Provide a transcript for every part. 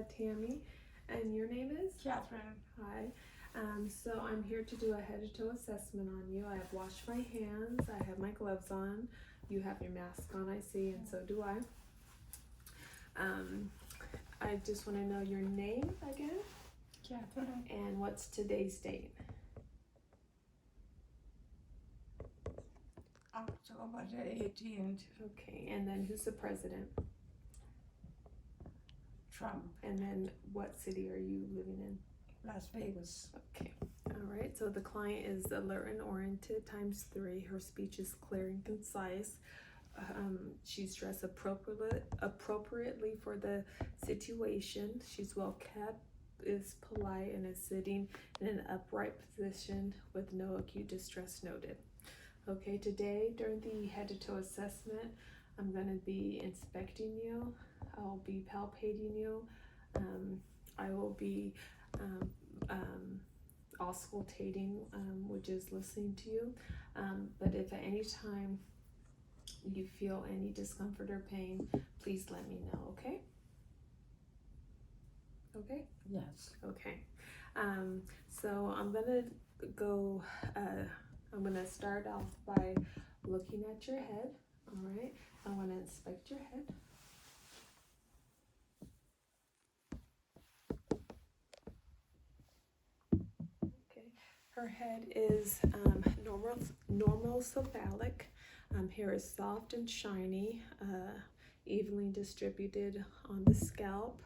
Tammy, and your name is? Catherine. Hi. So I'm here to do a head-to-toe assessment on you. I have washed my hands, I have my gloves on, you have your mask on, I see, and so do I. I just want to know your name again. Catherine. And what's today's date? October the 18th. Okay, and then who's the president? Trump. And then what city are you living in? Las Vegas. Okay, all right, so the client is alert and oriented ×3. Her speech is clear and concise. She's dressed appropriately for the situation. She's well kept, is polite, and is sitting in an upright position with no acute distress noted. Okay, today during the head-to-toe assessment, I'm going to be inspecting you. I'll be palpating you. I will be auscultating, which is listening to you. But if at any time you feel any discomfort or pain, please let me know, okay? Okay? Yes. Okay. So I'm gonna start off by looking at your head. All right. I want to inspect your head. Okay. Her head is normal cephalic. Hair is soft and shiny, evenly distributed on the scalp.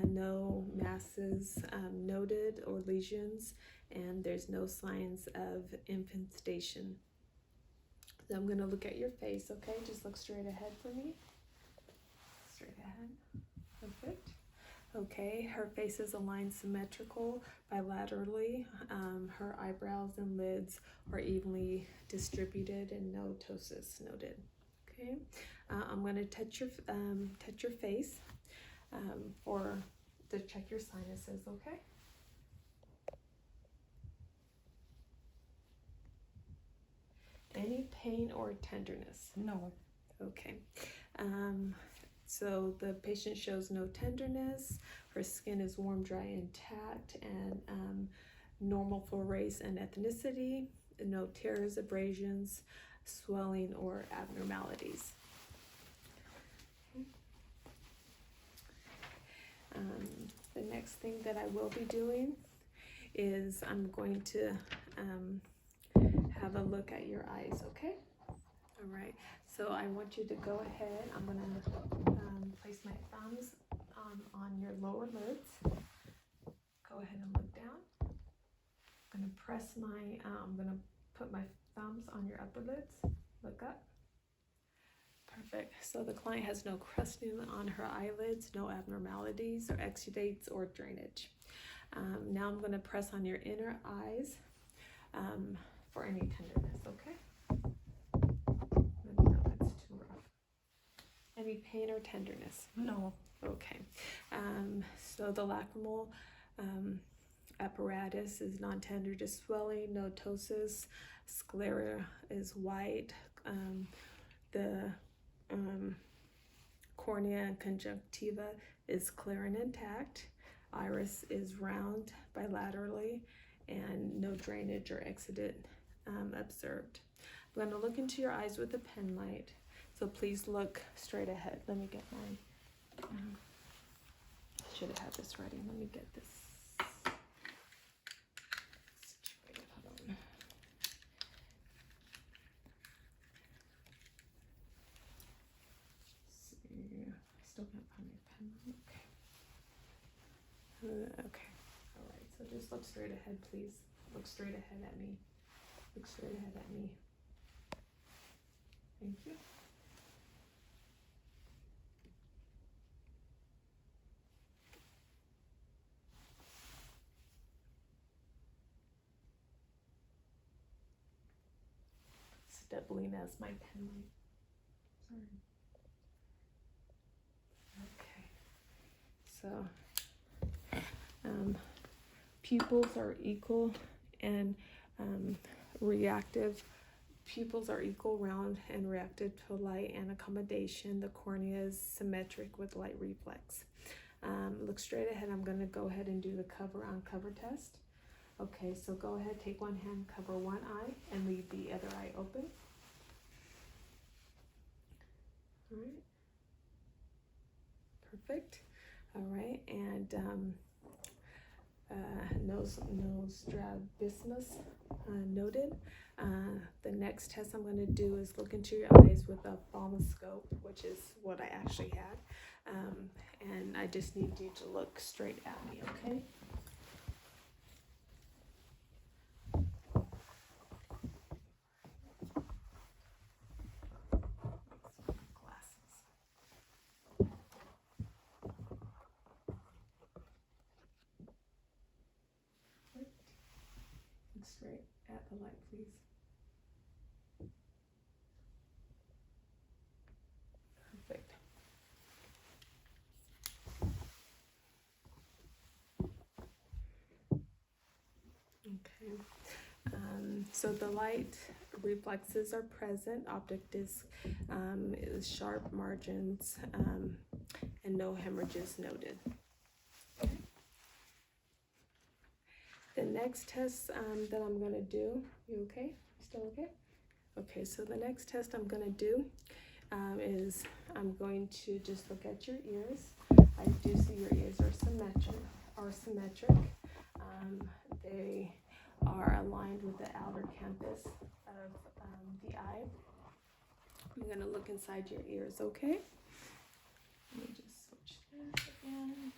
No masses noted or lesions, and there's no signs of infestation. So I'm going to look at your face, okay? Just look straight ahead for me. Straight ahead. Perfect. Okay, her face is aligned symmetrical bilaterally. Her eyebrows and lids are evenly distributed and no ptosis noted. Okay, I'm going to touch your face to check your sinuses. Okay. Any pain or tenderness? No. Okay. So the patient shows no tenderness. Her skin is warm, dry, intact, and normal for race and ethnicity. No tears, abrasions, swelling, or abnormalities. The next thing that I will be doing is I'm going to have a look at your eyes, okay? All right, so I want you to go ahead. I'm going to place my thumbs on your lower lids. Go ahead and look down. I'm going to put my thumbs on your upper lids. Look up. Perfect. So the client has no crusting on her eyelids, no abnormalities or exudates or drainage. Now I'm going to press on your inner eyes for any tenderness, okay? Let me know if it's too rough. Any pain or tenderness? No. Okay. So the lacrimal apparatus is non-tender to swelling, no ptosis. Sclera is white. The cornea and conjunctiva is clear and intact. Iris is round bilaterally and no drainage or exudate observed. I'm going to look into your eyes with a pen light, so please look straight ahead. Let me get my, should have had this ready. Let me get this situated. Hold on. See, still can't find my pen. Okay. Okay. All right. So just look straight ahead, please. Look straight ahead at me. Look straight ahead at me. Thank you. It's doubling as my pen light. Sorry. Okay. So pupils are equal and reactive. Pupils are equal, round, and reactive to light and accommodation. The cornea is symmetric with light reflex. Look straight ahead. I'm going to go ahead and do the cover on cover test. Okay, so go ahead, take one hand, cover one eye, and leave the other eye open. All right. Perfect. All right, and nose strabismus noted. The next test I'm going to do is look into your eyes with a ophthalmoscope, which is what I actually had. And I just need you to look straight at me, okay? Glasses. Look straight at the light, please. Perfect. Okay. So the light reflexes are present. Optic disc is sharp margins and no hemorrhages noted. The next test that I'm going to do, you okay? Still okay? Okay, so the next test I'm going to do is I'm going to just look at your ears. I do see your ears are symmetric. They are aligned with the outer canthus of the eye. I'm going to look inside your ears, okay? Let me just switch this again.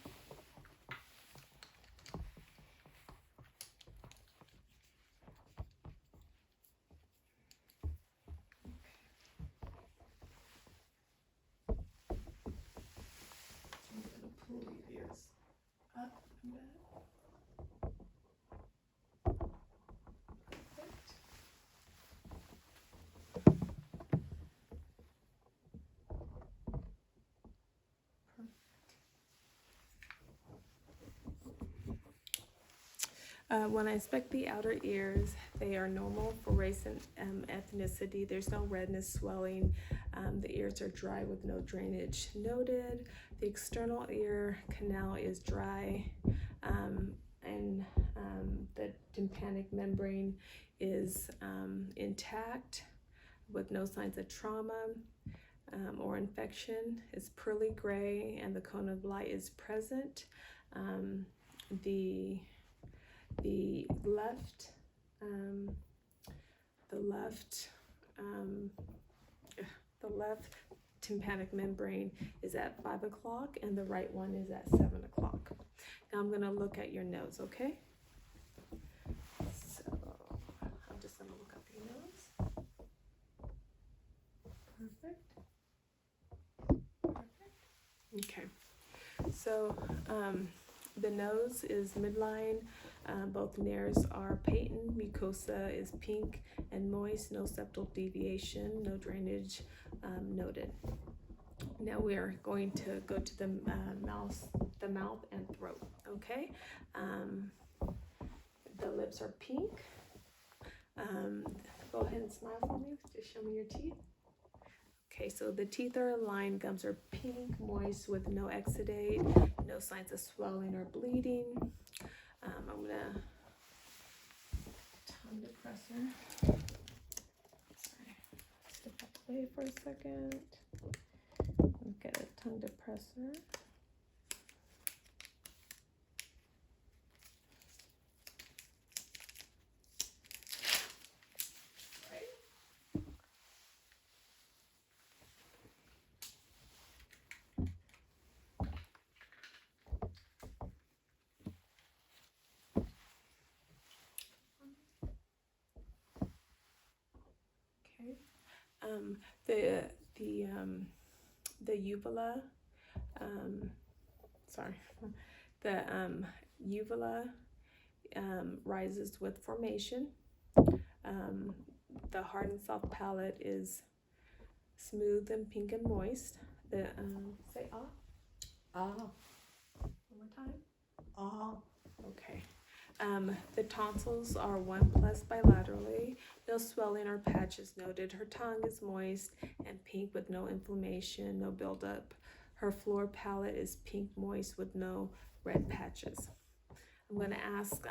I'm going to pull your ears up a bit. Perfect. When I inspect the outer ears, they are normal for race and ethnicity. There's no redness, swelling. The ears are dry with no drainage noted. The external ear canal is dry, and the tympanic membrane is intact with no signs of trauma or infection. It's pearly gray, and the cone of light is present. The left tympanic membrane is at 5 o'clock, and the right one is at 7 o'clock. Now I'm going to look at your nose, okay? So I'm just going to look up your nose. Perfect. Okay. So the nose is midline. Both nares are patent. Mucosa is pink and moist. No septal deviation. No drainage noted. Now we are going to go to the mouth and throat. Okay. The lips are pink. Go ahead and smile for me. Just show me your teeth. Okay, so the teeth are aligned, gums are pink, moist with no exudate, no signs of swelling or bleeding. I'm gonna tongue depressor. Sorry, step away for a second. Get a tongue depressor. The uvula, uvula rises with formation. The hard and soft palate is smooth and pink and moist. Say ah. Ah. One more time. Ah. Okay. The tonsils are 1+ bilaterally. No swelling or patches noted. Her tongue is moist and pink with no inflammation, no buildup. Her floor palette is pink moist with no red patches. I'm going to ask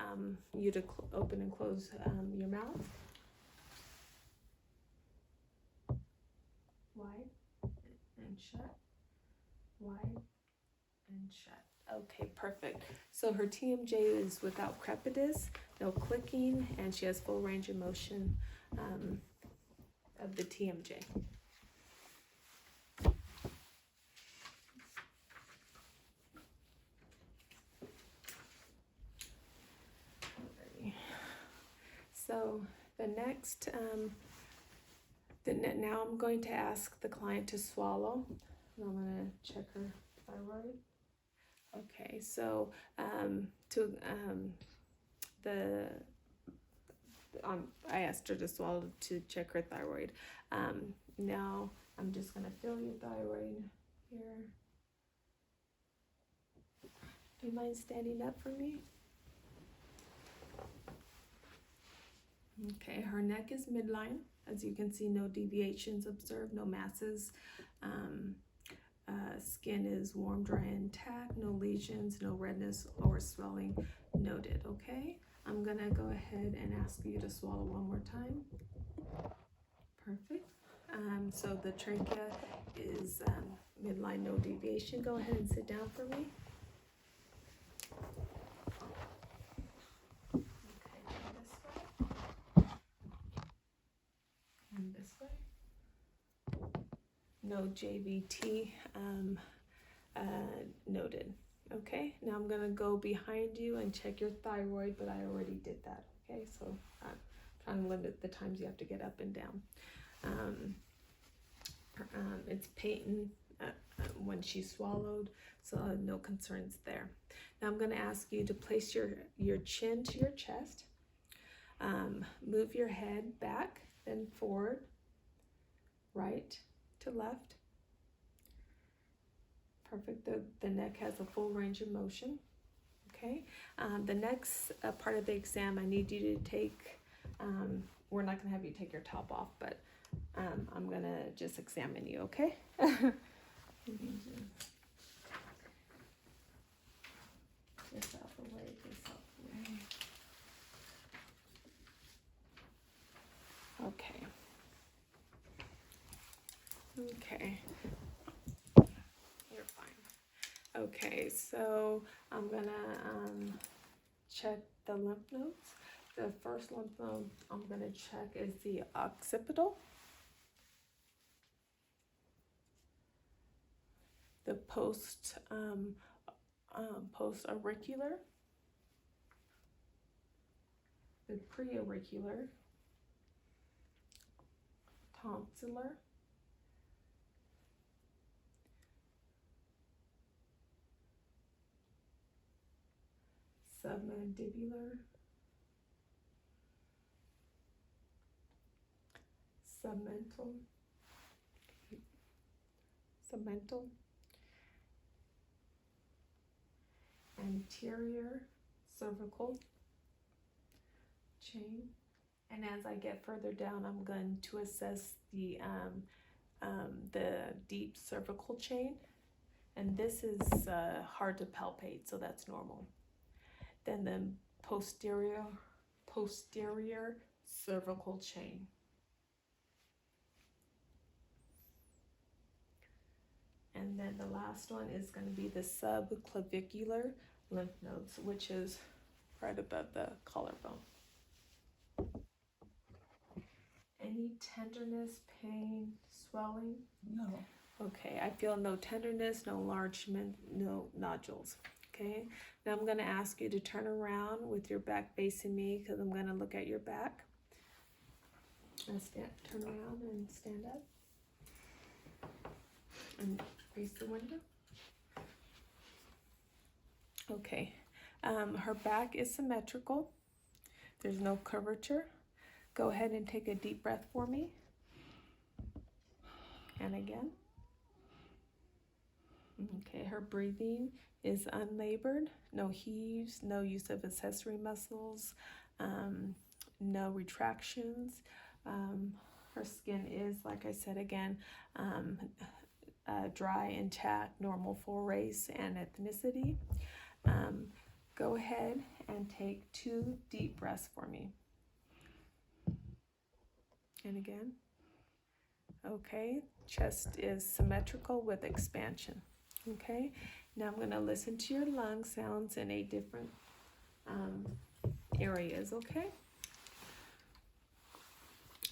you to open and close your mouth. Wide and shut. Wide and shut. Okay, perfect. So her TMJ is without crepitus, no clicking, and she has full range of motion of the TMJ. So the next, now I'm going to ask the client to swallow. And I'm going to check her thyroid. Okay, so I asked her to swallow to check her thyroid. Now I'm just going to feel your thyroid here. Do you mind standing up for me? Okay, her neck is midline. As you can see, no deviations observed, no masses. Skin is warm, dry, and intact. No lesions, no redness or swelling noted. Okay, I'm gonna go ahead and ask you to swallow one more time. Perfect. So the trachea is midline, no deviation. Go ahead and sit down for me. This way. No JVT noted. Okay, now I'm gonna go behind you and check your thyroid, but I already did that. Okay, so I'm trying to limit the times you have to get up and down. It's patent when she swallowed, so no concerns there. Now I'm gonna ask you to place your chin to your chest. Move your head back, then forward, right to left. Perfect. The neck has a full range of motion. Okay. The next part of the exam, I need you to take, we're not going to have you take your top off, but I'm going to just examine you, okay? This out the way, this out the way. Okay. Okay. You're fine. Okay, so I'm gonna check the lymph nodes. The first lymph node I'm gonna check is the occipital, the post auricular, the preauricular, tonsillar, submandibular, segmental, anterior cervical chain. And as I get further down, I'm going to assess the deep cervical chain. And this is hard to palpate, so that's normal. Then the posterior cervical chain. And then the last one is going to be the subclavicular lymph nodes, which is right above the collarbone. Any tenderness, pain, swelling? No. Okay, I feel no tenderness, no enlargement, no nodules. Okay, now I'm going to ask you to turn around with your back facing me because I'm going to look at your back. Turn around and stand up. And face the window. Okay, her back is symmetrical. There's no curvature. Go ahead and take a deep breath for me. And again. Okay, her breathing is unlabored, no heaves, no use of accessory muscles, no retractions. Her skin is, like I said again, dry, intact, normal for race and ethnicity. Go ahead and take 2 deep breaths for me. And again. Okay, chest is symmetrical with expansion. Okay, now I'm going to listen to your lung sounds in 8 different areas, okay?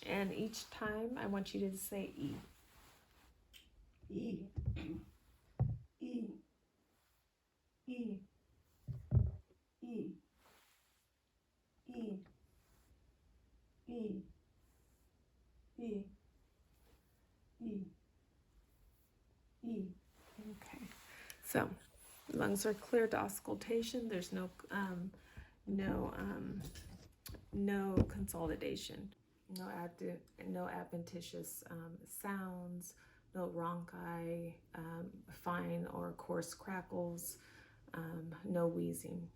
And each time I want you to say E. E. E. E. E. E. E. E. E. E. Okay, so lungs are clear to auscultation. There's no consolidation, no adventitious sounds, no rhonchi, fine or coarse crackles, no wheezing.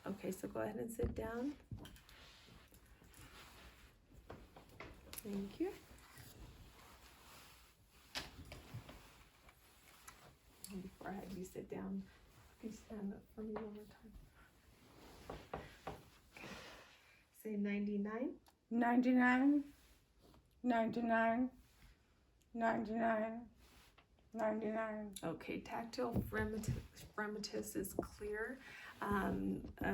Okay, so go ahead and sit down. Thank you. And before I have you sit down, can you stand up for me one more time? Okay. Say 99. 99. 99. 99. 99. Okay, tactile fremitus is clear.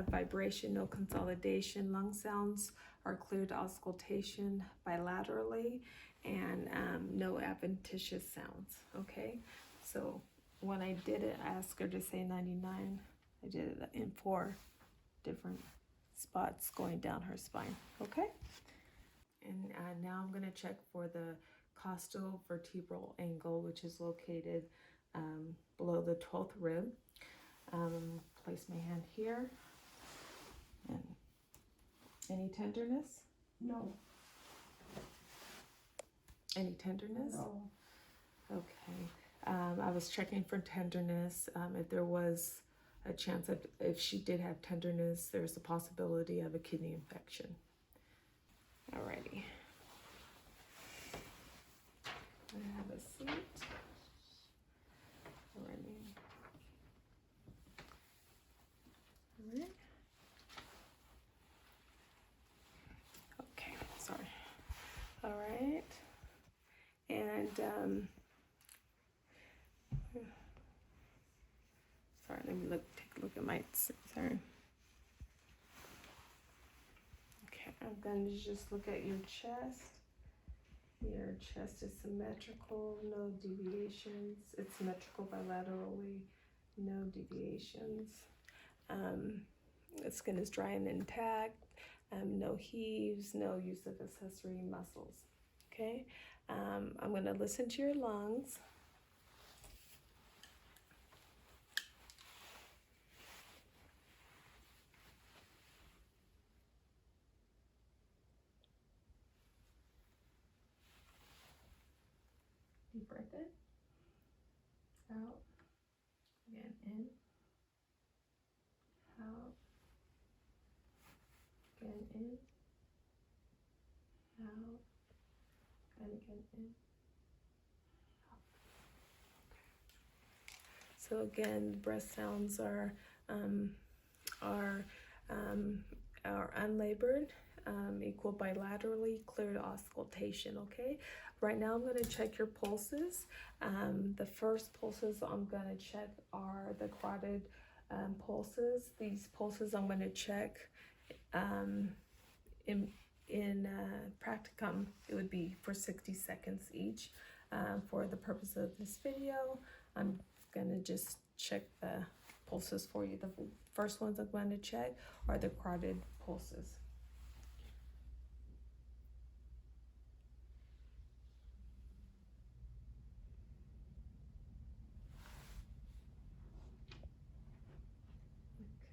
Vibration, no consolidation. Lung sounds are clear to auscultation bilaterally, and no adventitious sounds. Okay, so when I did it, I asked her to say 99. I did it in 4 different spots going down her spine. Okay, and now I'm going to check for the costovertebral angle, which is located below the 12th rib. Place my hand here. And any tenderness? No. Any tenderness? No. Okay. I was checking for tenderness. If there was a chance that if she did have tenderness, there's a possibility of a kidney infection. Alrighty. I have a seat. Alrighty. Alright. Okay, sorry. Alright. And sorry, let me take a look at my sorry. Okay, I'm going to just look at your chest. Your chest is symmetrical, no deviations. It's symmetrical bilaterally, no deviations. The skin is dry and intact. No heaves, no use of accessory muscles. Okay, I'm going to listen to your lungs. Deep breath in, out, again in, out, again in, out, and again in, out. So again, breath sounds are unlabored, equal bilaterally, clear to auscultation. Okay. Right now, I'm going to check your pulses. The first pulses I'm going to check are the carotid pulses. These pulses I'm going to check in practicum. It would be for 60 seconds each. For the purpose of this video, I'm going to just check the pulses for you. The first ones I'm going to check are the carotid pulses.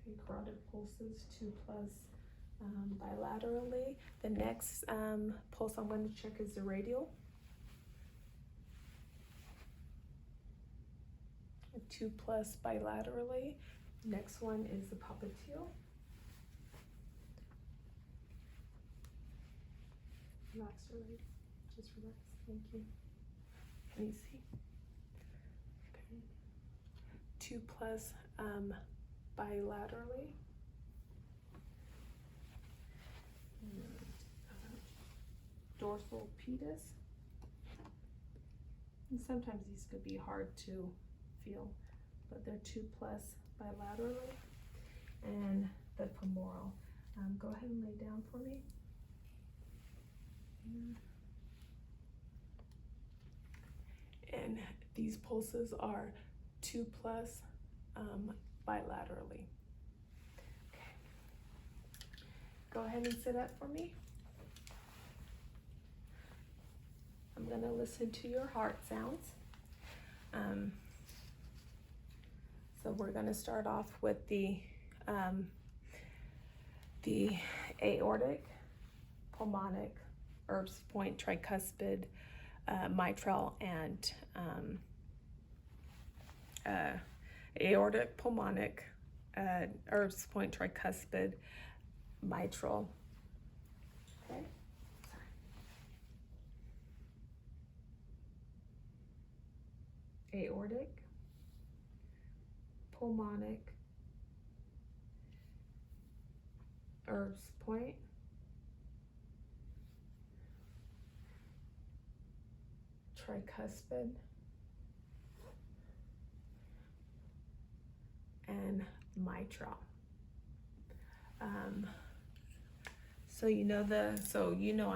Okay, carotid pulses 2+ bilaterally. The next pulse I'm going to check is the radial. 2+ bilaterally. Next one is the popliteal. Relax your legs. Just relax. Thank you. Let me see. Okay. 2 plus bilaterally. Dorsal pedis. And sometimes these could be hard to feel, but they're 2 plus bilaterally. And the femoral. Go ahead and lay down for me. And these pulses are 2 plus bilaterally. Okay. Go ahead and sit up for me. I'm going to listen to your heart sounds. So we're going to start off with the aortic, pulmonic, Erb's point, tricuspid, mitral, and aortic, pulmonic, Erb's point, tricuspid, mitral. Okay. Aortic, pulmonic, Erb's point, tricuspid, and mitral. I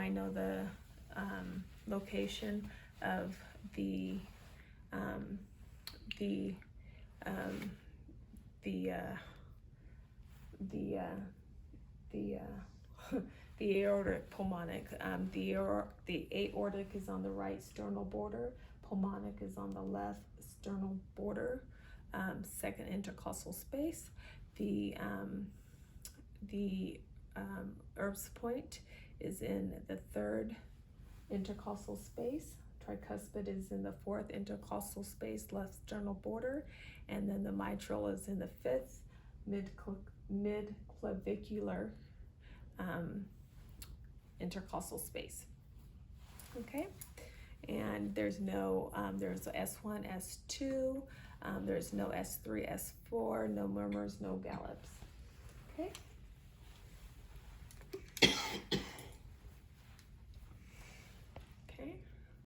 know the location of the the aortic pulmonic. The aortic is on the right sternal border. Pulmonic is on the left sternal border. Second intercostal space. The Erb's point is in the third intercostal space. Tricuspid is in the fourth intercostal space, left sternal border, and then the mitral is in the fifth mid-clavicular intercostal space. Okay, and there's S1, S2, there's no S3, S4, no murmurs, no gallops. Okay.